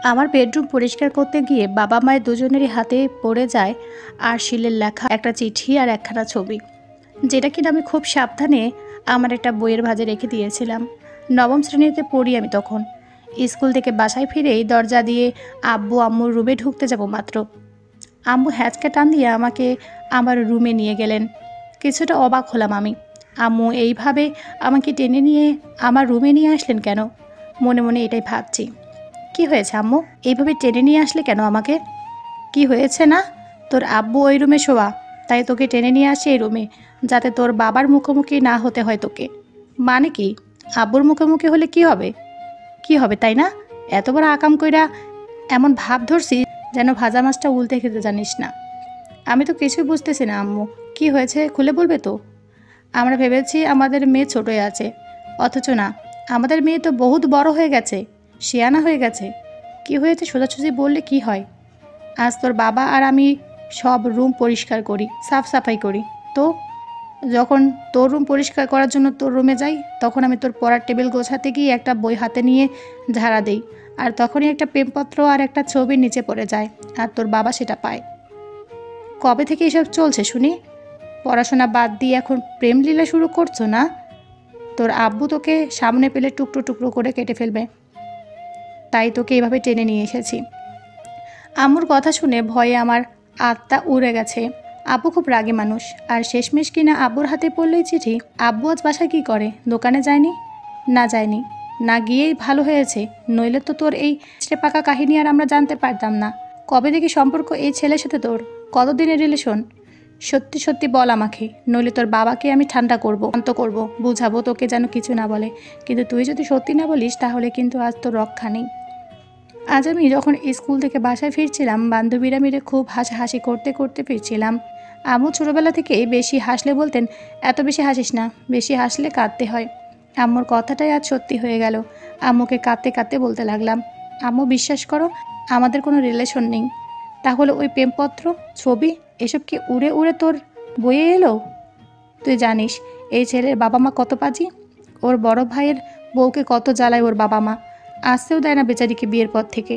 আমার বেডরুম পরিষ্কার করতে গিয়ে বাবা মায়ের দুজনেরই হাতে পড়ে যায় আরশিলের লেখা একটা চিঠি আর একখানা ছবি, যেটা কিনা আমি খুব সাবধানে আমার একটা বইয়ের ভাঁজে রেখে দিয়েছিলাম। নবম শ্রেণীতে পড়ি আমি তখন। স্কুল থেকে বাসায় ফিরেই দরজা দিয়ে আব্বু আম্মুর রুমে ঢুকতে যাব মাত্র, আম্মু হ্যাঁচকা টান দিয়ে আমাকে আমার রুমে নিয়ে গেলেন। কিছুটা অবাক হলাম আমি, আম্মু এইভাবে আমাকে টেনে নিয়ে আমার রুমে নিয়ে আসলেন কেন? মনে মনে এটাই ভাবছি। কি হয়েছে আম্মু, এইভাবে টেনে নিয়ে আসলে কেন আমাকে? কি হয়েছে না? তোর আব্বু ওই রুমে শোয়া, তাই তোকে টেনে নিয়ে আসে এই রুমে, যাতে তোর বাবার মুখোমুখি না হতে হয় তোকে। মানে কি? আব্বুর মুখোমুখি হলে কি হবে? কি হবে তাই না? এত বড় আকাম কইরা এমন ভাব ধরছি যেন ভাজা মাছটা উল্টে খেতে জানিস না। আমি তো কিছুই বুঝতেছি না আম্মু, কি হয়েছে খুলে বলবে তো? আমরা ভেবেছি আমাদের মেয়ে ছোটই আছে, অথচ না, আমাদের মেয়ে তো বহুত বড় হয়ে গেছে, শিয়ানা হয়ে গেছে। কি হয়েছে সোজাসুজি বললে কি হয়? আজ তোর বাবা আর আমি সব রুম পরিষ্কার করি, সাফ সাফাই করি। তো যখন তোর রুম পরিষ্কার করার জন্য তোর রুমে যাই, তখন আমি তোর পড়ার টেবিল গোছাতে গিয়ে একটা বই হাতে নিয়ে ঝাড়া দেই, আর তখনই একটা প্রেমপত্র আর একটা ছবির নিচে পড়ে যায়, আর তোর বাবা সেটা পায়। কবে থেকে এসব চলছে শুনি? পড়াশোনা বাদ দিয়ে এখন প্রেম লীলা শুরু করছো না? তোর আব্বু তোকে সামনে পেলে টুকরো টুকরো করে কেটে ফেলবে, তাই তোকে এইভাবে টেনে নিয়ে এসেছি। আম্মুর কথা শুনে ভয়ে আমার আত্মা উড়ে গেছে। আব্বু খুব রাগী মানুষ, আর শেষমেশ কিনা আব্বুর হাতে পড়লেই চিঠি। আব্বু আজ বাসায় কী করে? দোকানে যায়নি? না যায়নি, না গিয়েই ভালো হয়েছে, নইলে তো তোর এই ছেলে পাকা কাহিনী আর আমরা জানতে পারতাম না। কবে থেকে সম্পর্ক এই ছেলের সাথে তোর? কতদিনের রিলেশন? সত্যি সত্যি বল আমাকে, নইলে তোর বাবাকে আমি ঠান্ডা করব, শান্ত করব, বুঝাবো তোকে যেন কিছু না বলে। কিন্তু তুই যদি সত্যি না বলিস তাহলে কিন্তু আজ তোর রক্ষা নেই। আজ আমি যখন স্কুল থেকে বাসায় ফিরছিলাম, বান্ধবীরা মিলে খুব হাসাহাসি করতে করতে ফিরছিলাম। আম্মু ছোটোবেলা থেকেই বেশি হাসলে বলতেন, এত বেশি হাসিস না, বেশি হাসলে কাঁদতে হয়। আম্মুর কথাটাই আজ সত্যি হয়ে গেল। আম্মুকে কাঁদতে কাঁদতে বলতে লাগলাম, আম্মু বিশ্বাস করো, আমাদের কোনো রিলেশন নেই। তাহলে ওই প্রেমপত্র, ছবি, এসব কি উড়ে উড়ে তোর বইয়ে এলো? তুই জানিস এই ছেলের বাবা মা কত পাজি? ওর বড় ভাইয়ের বউকে কত জ্বালায় ওর বাবা মা, আসতেও দেয় না বেচারিকে বিয়ের পর থেকে।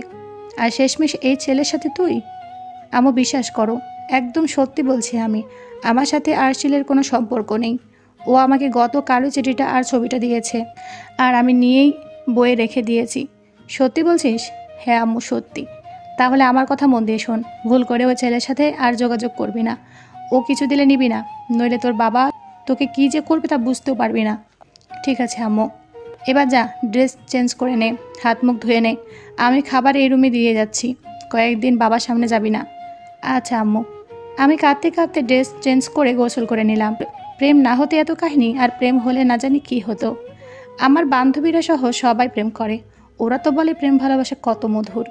আর শেষমেশ এই ছেলের সাথে তুই? আম্মু বিশ্বাস করো, একদম সত্যি বলছি আমি, আমার সাথে আরশিলের কোনো সম্পর্ক নেই। ও আমাকে গত কালো চিঠিটা আর ছবিটা দিয়েছে, আর আমি নিয়েই বইয়ে রেখে দিয়েছি। সত্যি বলছিস? হ্যাঁ আম্মু সত্যি। তাহলে আমার কথা মন দিয়ে শোন, ভুল করে ওই ছেলের সাথে আর যোগাযোগ করবি না। ও কিছু দিলে নিবি না, নইলে তোর বাবা তোকে কী যে করবে তা বুঝতেও পারবি না। ঠিক আছে আম্মু, এবার যা, ড্রেস চেঞ্জ করে নে, হাত মুখ ধুয়ে নে, আমি খাবার এই রুমে দিয়ে যাচ্ছি, কয়েকদিন বাবার সামনে যাবি না। আচ্ছা আম্মু। আমি কাঁদতে কাঁদতে ড্রেস চেঞ্জ করে গোসল করে নিলাম। প্রেম না হতে এত কাহিনী, আর প্রেম হলে না জানি কি হতো। আমার বান্ধবীরা সহ সবাই প্রেম করে, ওরা তো বলে প্রেম ভালোবাসা কত মধুর।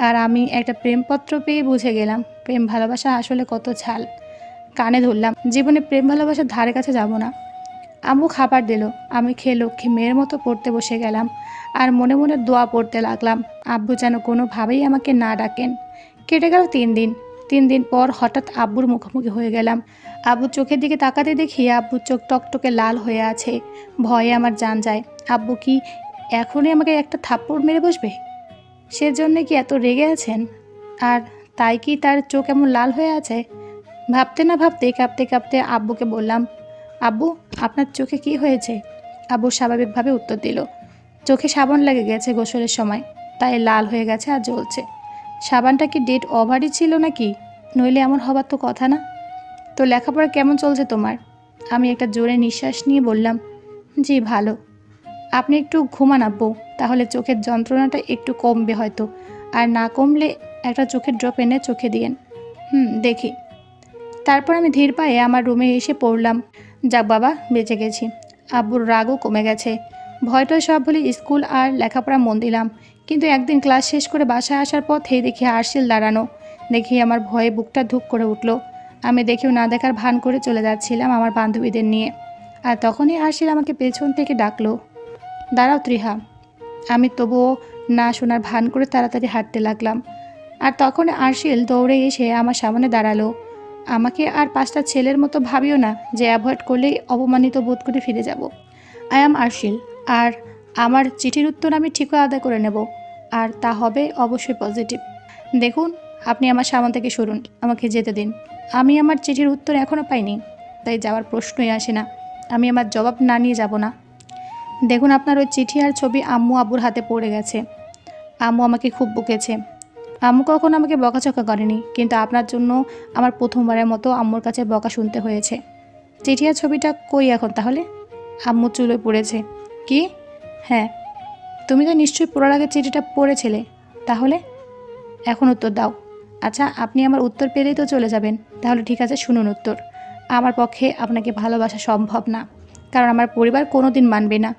আর আমি একটা প্রেমপত্র পেয়ে বুঝে গেলাম প্রেম ভালোবাসা আসলে কত ঝাল। কানে ধরলাম, জীবনে প্রেম ভালোবাসার ধারে কাছে যাব না। আম্মু খাবার দিল, আমি খেয়ে লক্ষ্মী মেয়ের মতো পড়তে বসে গেলাম, আর মনে মনে দোয়া পড়তে লাগলাম আব্বু যেন কোনোভাবেই আমাকে না ডাকেন। কেটে গেল 3 দিন। 3 দিন পর হঠাৎ আব্বুর মুখোমুখি হয়ে গেলাম। আব্বুর চোখের দিকে তাকাতে দেখি আব্বুর চোখ টকটকে লাল হয়ে আছে। ভয়ে আমার জান যায়, আব্বু কি এখনই আমাকে একটা থাপ্পড় মেরে বসবে? সেজন্য কি এত রেগে আছেন? আর তাই কি তার চোখ এমন লাল হয়ে আছে? ভাবতে না ভাবতে কাঁপতে কাঁপতে আব্বুকে বললাম, আব্বু আপনার চোখে কি হয়েছে? আব্বু স্বাভাবিকভাবে উত্তর দিল, চোখে সাবান লেগে গেছে গোসলের সময়, তাই লাল হয়ে গেছে আর জ্বলছে। সাবানটা কি ডেট ওভারই ছিল নাকি? নইলে এমন হবার তো কথা না। তো লেখাপড়া কেমন চলছে তোমার? আমি একটা জোরে নিঃশ্বাস নিয়ে বললাম, জি ভালো। আপনি একটু ঘুমান আব্বু, তাহলে চোখের যন্ত্রণাটা একটু কমবে হয়তো, আর না কমলে একটা চোখের ড্রপ এনে চোখে দিয়েন। দেখি। তারপর আমি ধীর পায়ে আমার রুমে এসে পড়লাম। যাক বাবা, বেঁচে গেছি। আব্বুর রাগও কমে গেছে। ভয়টা সব বলে স্কুল আর লেখাপড়া মন দিলাম। কিন্তু একদিন ক্লাস শেষ করে বাসায় আসার পথেই দেখি আরশিল দাঁড়ানো। দেখি আমার ভয়ে বুকটা ধুক করে উঠল। আমি দেখেও না দেখার ভান করে চলে যাচ্ছিলাম আমার বান্ধবীদের নিয়ে, আর তখনই আরশিল আমাকে পেছন থেকে ডাকলো, দাঁড়াও ত্রিহা। আমি তবুও না শোনার ভান করে তাড়াতাড়ি হাঁটতে লাগলাম। আর তখন আরশিল দৌড়ে এসে আমার সামনে দাঁড়ালো। আমাকে আর 5টা ছেলের মতো ভাবিও না যে অ্যাভয়েড করলেই অপমানিত বোধ করে ফিরে যাব। আই অ্যাম আরশিল, আর আমার চিঠির উত্তর আমি ঠিকই আদায় করে নেব। আর তা হবে অবশ্যই পজিটিভ। দেখুন, আপনি আমার সামনে থেকে সরুন, আমাকে যেতে দিন। আমি আমার চিঠির উত্তর এখনও পাইনি, তাই যাওয়ার প্রশ্নই আসে না। আমি আমার জবাব না নিয়ে যাব না। দেখুন, আপনার ওই চিঠি আর ছবি আম্মু আব্বুর হাতে পড়ে গেছে। আম্মু আমাকে খুব বকেছে। আম্মু কখনো আমাকে বকাঝকা করেনি, কিন্তু আপনার জন্য আমার প্রথমবারের মতো আম্মুর কাছে বকা শুনতে হয়েছে। চিঠি আর ছবিটা কই এখন তাহলে? আম্মু চুলোয় পড়েছে। কি? হ্যাঁ, তুমি তো নিশ্চয়ই পড়ার আগে চিঠিটা পড়েছিলে। তাহলে এখন উত্তর দাও। আচ্ছা, আপনি আমার উত্তর পেলেই তো চলে যাবেন। তাহলে ঠিক আছে, শুনুন উত্তর। আমার পক্ষে আপনাকে ভালোবাসা সম্ভব না, কারণ আমার পরিবার কোনো দিন মানবে না।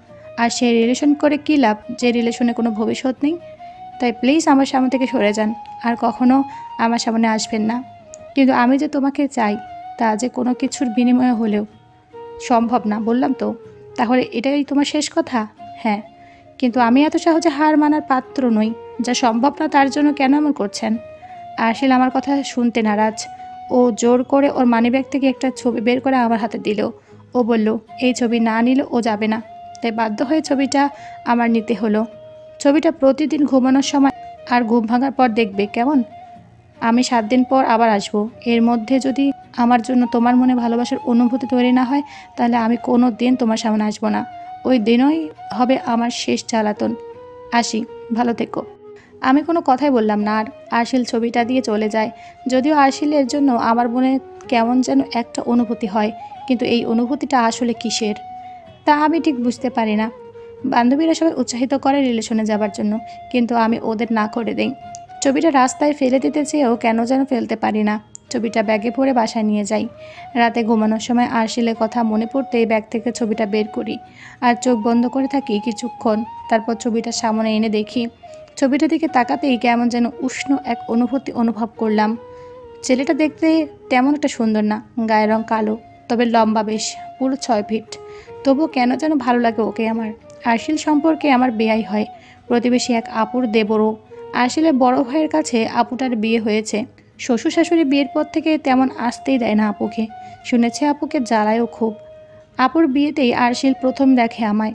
আর সেই রিলেশন করে কী লাভ, যে রিলেশনে কোনো ভবিষ্যৎ নেই। তাই প্লিজ আমার সামনে থেকে সরে যান, আর কখনো আমার সামনে আসবেন না। কিন্তু আমি যে তোমাকে চাই, তা যে কোনো কিছুর বিনিময়ে হলেও সম্ভব না, বললাম তো। তাহলে এটাই তোমার শেষ কথা? হ্যাঁ, কিন্তু আমি এত সহজে হার মানার পাত্র নই। যা সম্ভব না তার জন্য কেন এমন করছেন? আরশিল আমার কথা শুনতে নারাজ। ও জোর করে ওর মানিব্যাগ থেকে একটা ছবি বের করে আমার হাতে দিল। ও বলল, এই ছবি না নিলে ও যাবে না। তাই বাধ্য হয়ে ছবিটা আমার নিতে হলো। ছবিটা প্রতিদিন ঘুমানোর সময় আর ঘুম ভাঙার পর দেখবে, কেমন? আমি 7 দিন পর আবার আসবো। এর মধ্যে যদি আমার জন্য তোমার মনে ভালোবাসার অনুভূতি তৈরি না হয়, তাহলে আমি কোনো দিন তোমার সামনে আসবো না। ওই দিনই হবে আমার শেষ জ্বালাতন। আসি, ভালো থেকো। আমি কোনো কথাই বললাম না, আর আরশিল ছবিটা দিয়ে চলে যায়। যদিও আরশিলের জন্য আমার মনে কেমন যেন একটা অনুভূতি হয়, কিন্তু এই অনুভূতিটা আসলে কিসের তা আমি ঠিক বুঝতে পারি না। বান্ধবীরা সবাই উৎসাহিত করে রিলেশনে যাবার জন্য, কিন্তু আমি ওদের না করে দেই। ছবিটা রাস্তায় ফেলে দিতে চেয়েও কেন যেন ফেলতে পারি না। ছবিটা ব্যাগে ভরে বাসায় নিয়ে যাই। রাতে ঘুমানোর সময় আরশিলের কথা মনে পড়তেই ব্যাগ থেকে ছবিটা বের করি, আর চোখ বন্ধ করে থাকি কিছুক্ষণ। তারপর ছবিটা সামনে এনে দেখি। ছবিটার দিকে তাকাতেই কেমন যেন উষ্ণ এক অনুভূতি অনুভব করলাম। ছেলেটা দেখতে তেমন একটা সুন্দর না, গায়ের রং কালো, তবে লম্বা বেশ, পুরো 6 ফিট। তবুও কেন যেন ভালো লাগে ওকে আমার। আরশিল সম্পর্কে আমার বেয়াই হয় প্রতিবেশী এক আপুর দেবরও। আরশিলের বড় ভাইয়ের কাছে আপুটার বিয়ে হয়েছে। শ্বশুর শাশুড়ি বিয়ের পর থেকে তেমন আসতেই দেয় না আপুকে। শুনেছে আপুকে জ্বালায়ও খুব। আপুর বিয়েতেই আরশিল প্রথম দেখে আমায়।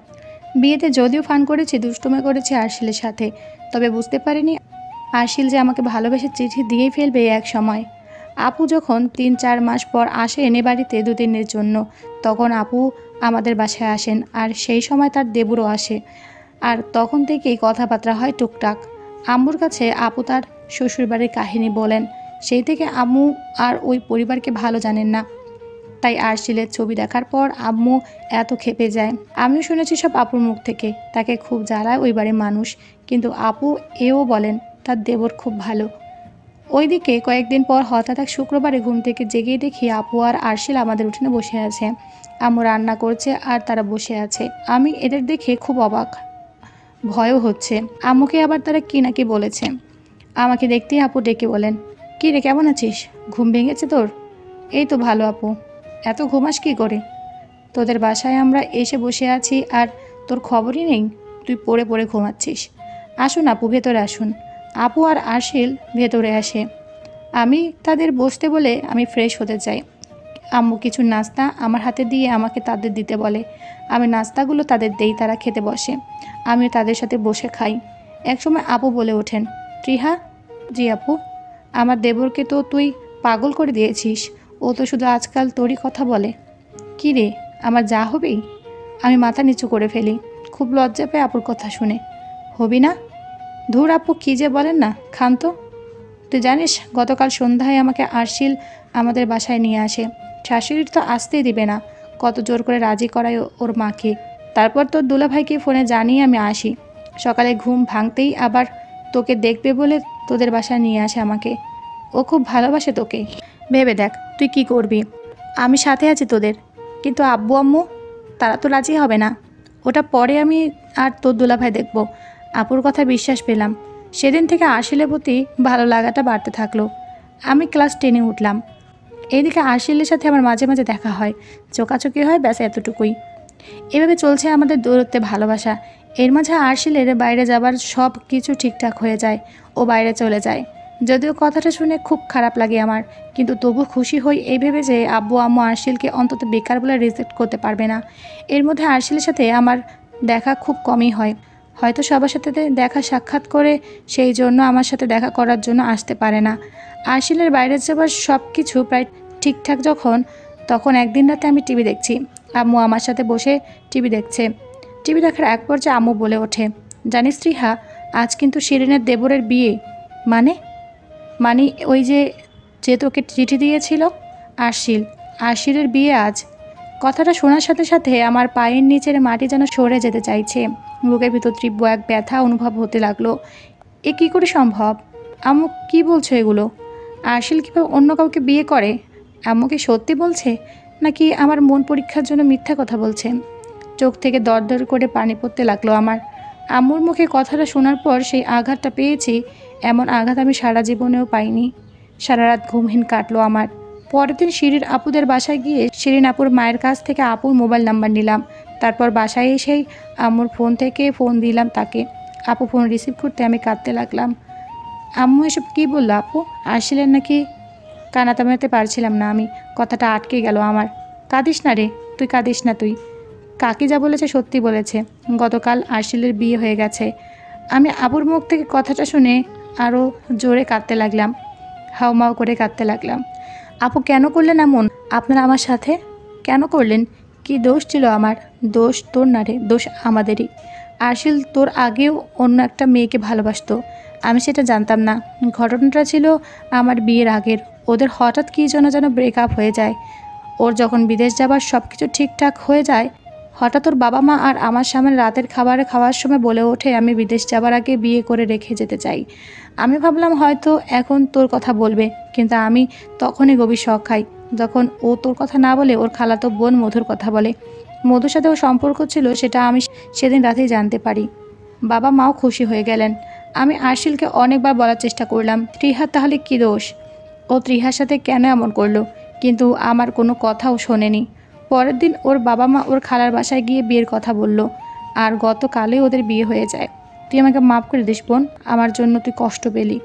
বিয়েতে যদিও ফান করেছি, দুষ্টুমি করেছি আরশিলের সাথে, তবে বুঝতে পারিনি আরশিল যে আমাকে ভালোবেসে চিঠি দিয়েই ফেলবে এক সময়। আপু যখন 3-4 মাস পর আসে এনে বাড়িতে 2 দিনের জন্য, তখন আপু আমাদের বাসায় আসেন, আর সেই সময় তার দেবরও আসে। আর তখন থেকেই কথাবার্তা হয় টুকটাক। আম্মুর কাছে আপু তার শ্বশুরবাড়ির কাহিনী বলেন। সেই থেকে আম্মু আর ওই পরিবারকে ভালো জানেন না। তাই আরশিলের ছবি দেখার পর আম্মু এত ক্ষেপে যায়। আমিও শুনেছি সব আপুর মুখ থেকে, তাকে খুব জ্বালায় ওই বাড়ির মানুষ। কিন্তু আপু এও বলেন তার দেবর খুব ভালো। ওইদিকে কয়েকদিন পর হঠাৎ এক শুক্রবারে ঘুম থেকে জেগেই দেখি আপু আর আরশিল আমাদের উঠোনে বসে আছে। আম্মু রান্না করছে আর তারা বসে আছে। আমি এদের দেখে খুব অবাক, ভয়ও হচ্ছে। আম্মুকে আবার তারা কি নাকি বলেছে। আমাকে দেখতেই আপু ডেকে বলেন, কী রে, কেমন আছিস? ঘুম ভেঙেছে তোর? এই তো ভালো আপু। এত ঘুমাস কী করে? তোদের বাসায় আমরা এসে বসে আছি আর তোর খবরই নেই। তুই পড়ে পড়ে ঘুমাচ্ছিস। আসুন আপু, ভেতরে আসুন। আপু আর আরশিল ভেতরে আসে। আমি তাদের বসতে বলে আমি ফ্রেশ হতে চাই। আম্মু কিছু নাস্তা আমার হাতে দিয়ে আমাকে তাদের দিতে বলে। আমি নাস্তাগুলো তাদের দেই, তারা খেতে বসে। আমিও তাদের সাথে বসে খাই। একসময় আপু বলে ওঠেন, ত্রিহা। জি আপু। আমার দেবরকে তো তুই পাগল করে দিয়েছিস। ও তো শুধু আজকাল তোরই কথা বলে। কী রে, আমার যা হবেই? আমি মাথা নিচু করে ফেলি। খুব লজ্জা পেয়ে আপুর কথা শুনে। হবি না? ধুর আপু, কী যে বলেন না, খান তো। তুই জানিস গতকাল সন্ধ্যায় আমাকে আরশিল আমাদের বাসায় নিয়ে আসে। শাশুড়ির তো আসতেই দিবে না, কত জোর করে রাজি করায় ওর মাকে। তারপর তোর দুলাভাইকে ফোনে জানিয়ে আমি আসি। সকালে ঘুম ভাঙতেই আবার তোকে দেখবে বলে তোদের বাসায় নিয়ে আসে আমাকে। ও খুব ভালোবাসে তোকে। ভেবে দেখ তুই কি করবি। আমি সাথে আছি তোদের। কিন্তু আব্বু আম্মু, তারা তো রাজি হবে না। ওটা পরে আমি আর তোর দুলাভাই দেখব। আপুর কথা বিশ্বাস পেলাম। সেদিন থেকে আরশিলের প্রতি ভালো লাগাটা বাড়তে থাকলো। আমি ক্লাস 10-এ উঠলাম। এইদিকে আরশিলের সাথে আমার মাঝে মাঝে দেখা হয়, চোকাচোকি হয়, ব্যাস এতটুকুই। এভাবে চলছে আমাদের দূরত্বে ভালোবাসা। এর মাঝে আরশিলের বাইরে যাবার সব কিছু ঠিকঠাক হয়ে যায়। ও বাইরে চলে যায়। যদিও কথাটা শুনে খুব খারাপ লাগে আমার, কিন্তু তবু খুশি হই এই ভেবে যে আব্বু আম্মু আরশিলকে অন্তত বেকার বলে রিজেক্ট করতে পারবে না। এর মধ্যে আরশিলের সাথে আমার দেখা খুব কমই হয়। হয়তো সবার সাথে দেখা সাক্ষাৎ করে সেই জন্য আমার সাথে দেখা করার জন্য আসতে পারে না। আরশিলের বাইরে যাবার সব কিছু প্রায় ঠিকঠাক তখন একদিন রাতে আমি টিভি দেখছি। আম্মু আমার সাথে বসে টিভি দেখছে। টিভি দেখার এক পর্যায়ে আম্মু বলে ওঠে, জানিস ত্রিহা, আজ কিন্তু শিরিনের দেবরের বিয়ে। মানে মানে ওই যে তোকে চিঠি দিয়েছিল, আরশিলের বিয়ে আজ। কথাটা শোনার সাথে সাথে আমার পায়ের নিচের মাটি যেন সরে যেতে চাইছে। বুকের ভিতর তীব্র এক ব্যথা অনুভব হতে লাগলো। এ কী করে সম্ভব? আম্মু কি বলছো এগুলো? আরশিল কীভাবে অন্য কাউকে বিয়ে করে? আম্মু কি সত্যি বলছে নাকি আমার মন পরীক্ষার জন্য মিথ্যা কথা বলছে? চোখ থেকে দরদর করে পানি পড়তে লাগলো আমার। আম্মুর মুখে কথাটা শোনার পর সেই আঘাতটা পেয়েছি, এমন আঘাত আমি সারা জীবনেও পাইনি। সারা রাত ঘুমহীন কাটলো আমার। পরের দিন শিরিন আপুদের বাসায় গিয়ে শিরিন আপুর মায়ের কাছ থেকে আপুর মোবাইল নাম্বার নিলাম। তারপর বাসায় এসেই আম্মুর ফোন থেকে ফোন দিলাম তাকে। আপু ফোন রিসিভ করতে আমি কাঁদতে লাগলাম। আম্মু এসব কী বললো আপু? আসছিলেন নাকি? কান্না থামাতে পারছিলাম না আমি, কথাটা আটকে গেল আমার। কাঁদিস না রে, তুই কাঁদিস না। তুই কাকি যা বলেছে সত্যি বলেছে, গতকাল আরশিলের বিয়ে হয়ে গেছে। আমি আবুর মুখ থেকে কথাটা শুনে আরও জোরে কাঁদতে লাগলাম, হাউমাউ করে কাঁদতে লাগলাম। আপু কেন করলেন এমন? আপনারা আমার সাথে কেন করলেন? কি দোষ ছিল আমার? দোষ তোর না রে, দোষ আমাদেরই। আরশিল তোর আগেও অন্য একটা মেয়েকে ভালোবাসতো, আমি সেটা জানতাম না। ঘটনাটা ছিল আমার বিয়ের আগের। ওদের হঠাৎ কী যেন ব্রেকআপ হয়ে যায়। ওর যখন বিদেশ যাবার সব কিছু ঠিকঠাক হয়ে যায়, হঠাৎ ওর বাবা মা আর আমার সামনে রাতের খাওয়ার সময় বলে ওঠে আমি বিদেশ যাবার আগে বিয়ে করে রেখে যেতে চাই। আমি ভাবলাম হয়তো এখন তোর কথা বলবে, কিন্তু আমি তখনই গভীর শক খাই যখন ও তোর কথা না বলে ওর খালাতো বোন মধুর কথা বলে। মধুর সাথে ওর সম্পর্ক ছিল সেটা আমি সেদিন রাতেই জানতে পারি। বাবা মাও খুশি হয়ে গেলেন। আমি আরশিলকে অনেকবার বলার চেষ্টা করলাম, ত্রিহার তাহলে কী দোষ? ও ত্রিহার সাথে কেন এমন করলো? কিন্তু আমার কোনো কথাও শোনেনি। পরের দিন ওর বাবা মা ওর খালার বাসায় গিয়ে বিয়ের কথা বলল, আর গতকালই ওদের বিয়ে হয়ে যায়। তুই আমাকে মাফ করে দিস বোন, আমার জন্য তুই কষ্ট পেলি।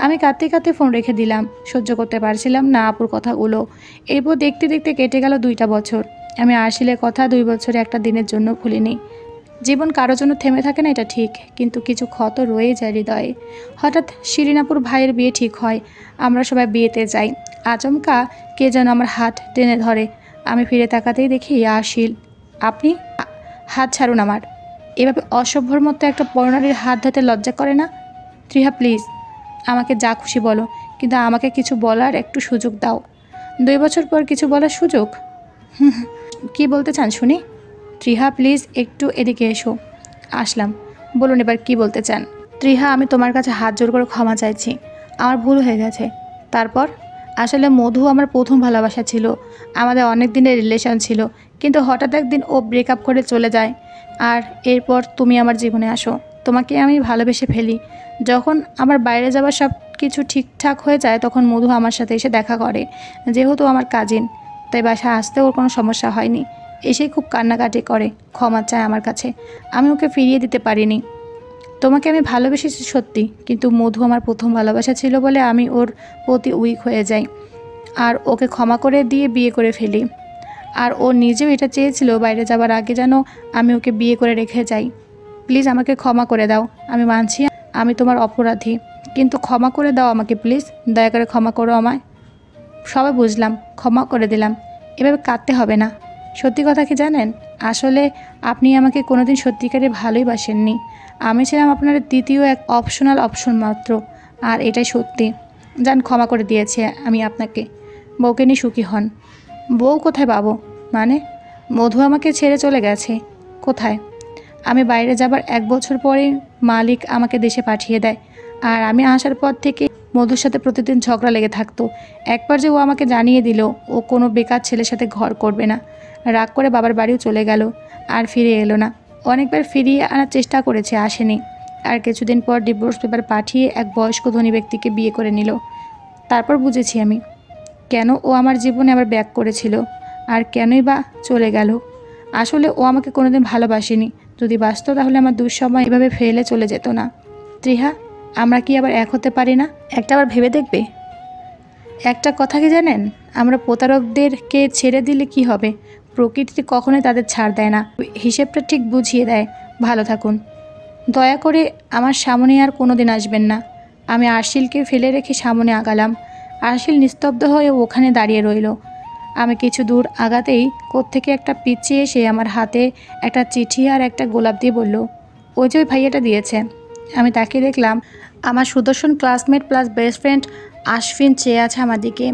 আমি কাঁদতে কাঁদতে ফোন রেখে দিলাম, সহ্য করতে পারছিলাম না আপুর কথাগুলো। এরপর দেখতে দেখতে কেটে গেল 2টা বছর। আমি আরশিলের কথা 2 বছরে একটা দিনের জন্য ভুলিনি। জীবন কারো জন্য থেমে থাকে না, এটা ঠিক, কিন্তু কিছু ক্ষত রয়ে যায় হৃদয়ে। হঠাৎ শিরিনাপুর ভাইয়ের বিয়ে ঠিক হয়, আমরা সবাই বিয়েতে যাই। আচমকা কে যেন আমার হাত টেনে ধরে। আমি ফিরে তাকাতেই দেখি আরশিল। আপনি? হাত ছাড়ুন আমার। এভাবে অসভ্যর মতো একটা পরনারীর হাত ধরতে লজ্জা করে না? ত্রিহা প্লিজ, আমাকে যা খুশি বলো, কিন্তু আমাকে কিছু বলার একটু সুযোগ দাও। 2 বছর পর কিছু বলার সুযোগ? কি বলতে চান শুনি? ত্রিহা প্লিজ একটু এদিকে এসো। আসলাম, বলুন এবার কি বলতে চান? ত্রিহা, আমি তোমার কাছে হাত জোর করে ক্ষমা চাইছি, আমার ভুল হয়ে গেছে। তারপর? আসলে মধু আমার প্রথম ভালোবাসা ছিল, আমাদের অনেক দিনের রিলেশন ছিল, কিন্তু হঠাৎ একদিন ও ব্রেকআপ করে চলে যায়। আর এরপর তুমি আমার জীবনে আসো, তোমাকে আমি ভালোবেসে ফেলি। যখন আমার বাইরে যাওয়ার সব কিছু ঠিকঠাক হয়ে যায় তখন মধু আমার সাথে এসে দেখা করে। যেহেতু আমার কাজিন, তাই বাসায় আসতে ওর কোনো সমস্যা হয়নি। এসেই খুব কান্নাকাটি করে, ক্ষমা চায় আমার কাছে। আমি ওকে ফিরিয়ে দিতে পারিনি। তোমাকে আমি ভালোবেসেছি সত্যি, কিন্তু মধু আমার প্রথম ভালোবাসা ছিল বলে আমি ওর প্রতি উইক হয়ে যাই আর ওকে ক্ষমা করে দিয়ে বিয়ে করে ফেলি। আর ও নিজেও এটা চেয়েছিল বাইরে যাবার আগে যেন আমি ওকে বিয়ে করে রেখে যাই। প্লিজ আমাকে ক্ষমা করে দাও, আমি মানছি আমি তোমার অপরাধী, কিন্তু ক্ষমা করে দাও আমাকে প্লিজ, দয়া করে ক্ষমা করো আমায়। সবাই বুঝলাম, ক্ষমা করে দিলাম, এভাবে কাঁদতে হবে না। সত্যি কথা কি জানেন, আসলে আপনি আমাকে কোনোদিন সত্যিকারে ভালোই বাসেননি। আমি ছিলাম আপনার দ্বিতীয় এক অপশনাল অপশন মাত্র, আর এটাই সত্যি। যান, ক্ষমা করে দিয়েছি আমি আপনাকে, বউকে নিয়ে সুখী হন। বউ কোথায় পাবো? মানে? মধু আমাকে ছেড়ে চলে গেছে। কোথায়? আমি বাইরে যাবার 1 বছর পরেই মালিক আমাকে দেশে পাঠিয়ে দেয়। আর আমি আসার পর থেকে মধুর সাথে প্রতিদিন ঝগড়া লেগে থাকতো। একবার যে ও আমাকে জানিয়ে দিল ও কোনো বেকার ছেলের সাথে ঘর করবে না, রাগ করে বাবার বাড়িও চলে গেল, আর ফিরে এলো না। অনেকবার ফিরিয়ে আনার চেষ্টা করেছে, আসেনি। আর কিছুদিন পর ডিভোর্স পেপার পাঠিয়ে এক বয়স্ক ধনী ব্যক্তিকে বিয়ে করে নিল। তারপর বুঝেছি আমি কেন ও আমার জীবনে আবার ব্যাক করেছিল, আর কেনই বা চলে গেল। আসলে ও আমাকে কোনোদিন ভালোবাসেনি, যদি বাসতো তাহলে আমার দুঃসময় এভাবে ফেলে চলে যেত না। ত্রিহা, আমরা কি আবার এক হতে পারি না? একটা আবার ভেবে দেখবে। একটা কথা কি জানেন, আমরা প্রতারকদেরকে ছেড়ে দিলে কি হবে? প্রকৃতি কখনোই তাদের ছাড় দেয় না, হিসেবটা ঠিক বুঝিয়ে দেয়। ভালো থাকুন। দয়া করে আমার সামনে আর কোনো দিন আসবেন না। আমি আরশিলকে ফেলে রেখে সামনে আগালাম। আরশিল নিস্তব্ধ হয়ে ওখানে দাঁড়িয়ে রইল। আমি কিছু দূর আগাতেই কোত্থেকে একটা পিচ্চি এসে আমার হাতে একটা চিঠি আর একটা গোলাপ দিয়ে বলল, ওই যে ওই ভাইয়াটা দিয়েছে। আমি তাকে দেখলাম আমার সুদর্শন classmate plus best friend Ashfin চেয়ে আছে আমার দিকে।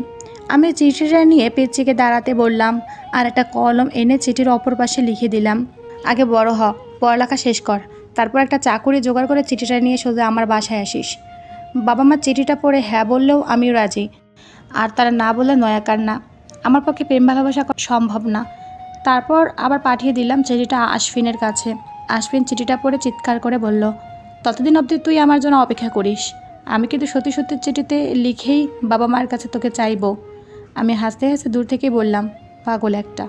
আমি চিঠিটা নিয়ে পিচ্চিকে দাঁড়াতে বললাম আর একটা কলম এনে চিঠির অপর পাশে লিখে দিলাম, আগে বড় হ, পড়ালেখা শেষ কর, তারপর একটা চাকুরি জোগাড় করে চিঠিটা নিয়ে সোজা আমার বাসায় আসিস। বাবা মা চিঠিটা পড়ে হ্যাঁ বললেও আমিও রাজি, আর তারা না বলে নয়াকার না। আমার পক্ষে প্রেম ভালোবাসা করা সম্ভব না। তারপর আবার পাঠিয়ে দিলাম চিঠিটা আশফিনের কাছে। আশফিন চিঠিটা পড়ে চিৎকার করে বলল, ততদিন অবধি তুই আমার জন্য অপেক্ষা করিস। আমি কিন্তু সত্যি সত্যি চিঠিতে লিখেই বাবা মার কাছে তোকে চাইবো। আমি হাসতে হাসতে দূর থেকেই বললাম, পাগল একটা।